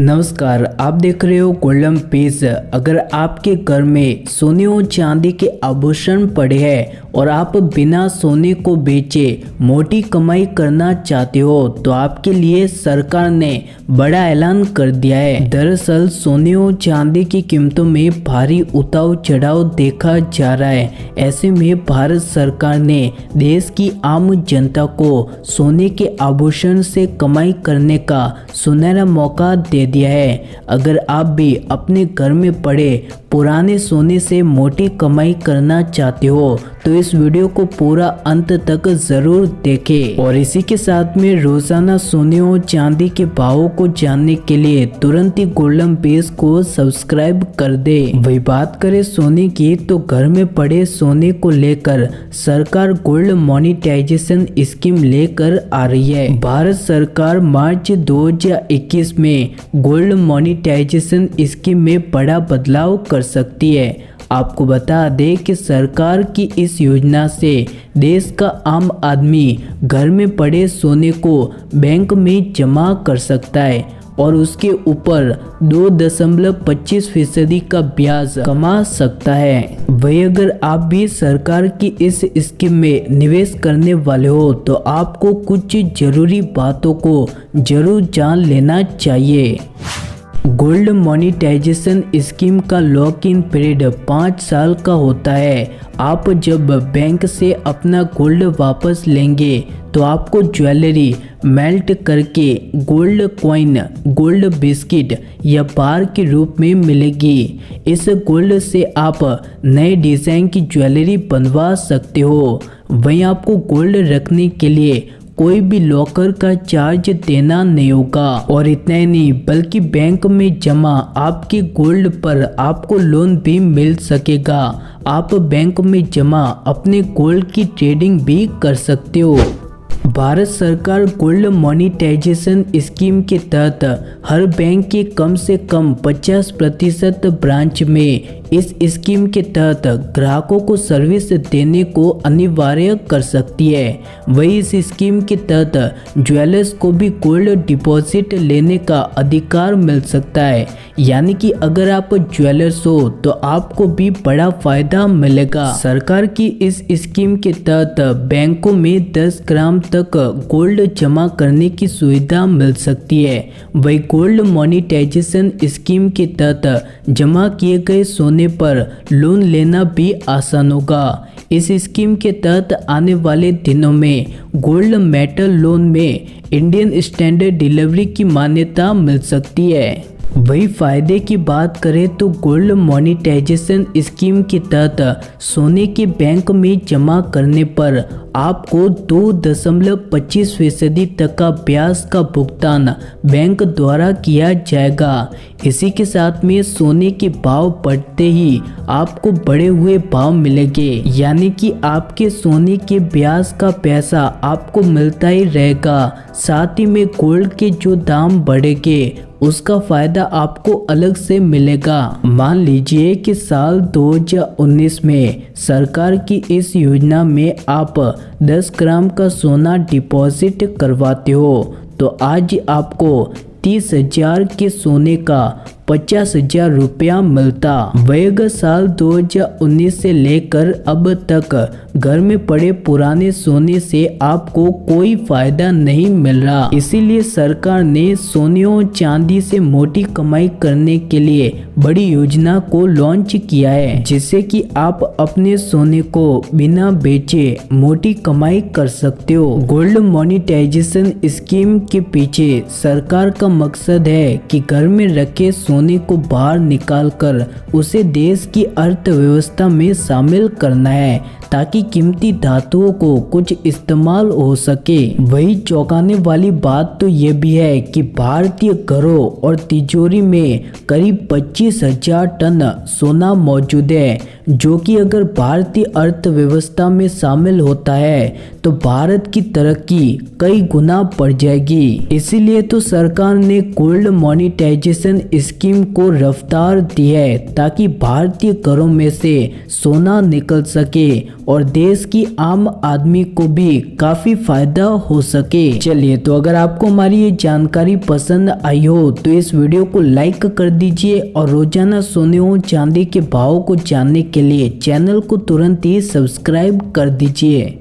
नमस्कार, आप देख रहे हो गोल्डन पेज। अगर आपके घर में सोने और चांदी के आभूषण पड़े हैं और आप बिना सोने को बेचे मोटी कमाई करना चाहते हो तो आपके लिए सरकार ने बड़ा ऐलान कर दिया है। दरअसल सोने और चांदी की कीमतों में भारी उतार चढ़ाव देखा जा रहा है। ऐसे में भारत सरकार ने देश की आम जनता को सोने के आभूषण से कमाई करने का सुनहरा मौका दे दिया है। अगर आप भी अपने घर में पड़े पुराने सोने से मोटी कमाई करना चाहते हो तो इस वीडियो को पूरा अंत तक जरूर देखें और इसी के साथ में रोजाना सोने और चांदी के भावों को जानने के लिए तुरंत ही गोल्डन पेज को सब्सक्राइब कर दे। वही बात करें सोने की तो घर में पड़े सोने को लेकर सरकार गोल्ड मोनेटाइजेशन स्कीम लेकर आ रही है। भारत सरकार मार्च 2021 में गोल्ड मोनेटाइजेशन स्कीम में बड़ा बदलाव कर सकती है। आपको बता दें कि सरकार की इस योजना से देश का आम आदमी घर में पड़े सोने को बैंक में जमा कर सकता है और उसके ऊपर 2.25% का ब्याज कमा सकता है। वही अगर आप भी सरकार की इस स्कीम में निवेश करने वाले हो तो आपको कुछ जरूरी बातों को जरूर जान लेना चाहिए। गोल्ड मोनेटाइजेशन स्कीम का लॉक इन पीरियड 5 साल का होता है। आप जब बैंक से अपना गोल्ड वापस लेंगे तो आपको ज्वेलरी मेल्ट करके गोल्ड कॉइन, गोल्ड बिस्किट या बार के रूप में मिलेगी। इस गोल्ड से आप नए डिजाइन की ज्वेलरी बनवा सकते हो। वहीं आपको गोल्ड रखने के लिए कोई भी लॉकर का चार्ज देना नहीं होगा और इतना ही नहीं बल्कि बैंक में जमा आपके गोल्ड पर आपको लोन भी मिल सकेगा। आप बैंक में जमा अपने गोल्ड की ट्रेडिंग भी कर सकते हो। भारत सरकार गोल्ड मोनेटाइजेशन स्कीम के तहत हर बैंक के कम से कम 50% ब्रांच में इस स्कीम के तहत ग्राहकों को सर्विस देने को अनिवार्य कर सकती है। वही इस स्कीम के तहत ज्वेलर्स को भी गोल्ड डिपॉजिट लेने का अधिकार मिल सकता है। यानी कि अगर आप ज्वेलर्स हो तो आपको भी बड़ा फायदा मिलेगा। सरकार की इस स्कीम के तहत बैंकों में 10 ग्राम तक गोल्ड जमा करने की सुविधा मिल सकती है। वही गोल्ड मोनेटाइजेशन स्कीम के तहत जमा किए गए सोने पर लोन लेना भी आसान होगा। इस स्कीम के तहत आने वाले दिनों में गोल्ड मेटल लोन में इंडियन स्टैंडर्ड डिलीवरी की मान्यता मिल सकती है। वही फायदे की बात करें तो गोल्ड मोनेटाइजेशन स्कीम के तहत सोने के बैंक में जमा करने पर आपको 2.25% तक का ब्याज का भुगतान बैंक द्वारा किया जाएगा। इसी के साथ में सोने के भाव बढ़ते ही आपको बढ़े हुए भाव मिलेंगे, यानी कि आपके सोने के ब्याज का पैसा आपको मिलता ही रहेगा। साथ ही में गोल्ड के जो दाम बढ़ेंगे उसका फायदा आपको अलग से मिलेगा। मान लीजिए कि साल 2019 में सरकार की इस योजना में आप 10 ग्राम का सोना डिपॉजिट करवाते हो तो आज आपको 30,000 के सोने का 50,000 रुपया मिलता। वही अगर साल 2019 से लेकर अब तक घर में पड़े पुराने सोने से आपको कोई फायदा नहीं मिल रहा। इसीलिए सरकार ने सोने और चांदी से मोटी कमाई करने के लिए बड़ी योजना को लॉन्च किया है, जिससे कि आप अपने सोने को बिना बेचे मोटी कमाई कर सकते हो। गोल्ड मोनेटाइजेशन स्कीम के पीछे सरकार का मकसद है कि घर में रखे सोने को बाहर निकालकर उसे देश की अर्थव्यवस्था में शामिल करना है ताकि कीमती धातुओं को कुछ इस्तेमाल हो सके। वही चौंकाने वाली बात तो ये भी है कि भारतीय घरों और तिजोरी में करीब 25,000 टन सोना मौजूद है, जो कि अगर भारतीय अर्थव्यवस्था में शामिल होता है तो भारत की तरक्की कई गुना बढ़ जाएगी। इसीलिए तो सरकार ने गोल्ड मोनेटाइजेशन स्कीम को रफ्तार दी है ताकि भारतीय घरों में से सोना निकल सके और देश की आम आदमी को भी काफी फायदा हो सके। चलिए, तो अगर आपको हमारी ये जानकारी पसंद आई हो तो इस वीडियो को लाइक कर दीजिए और रोजाना सोने और चांदी के भाव को जानने के लिए चैनल को तुरंत ही सब्सक्राइब कर दीजिए।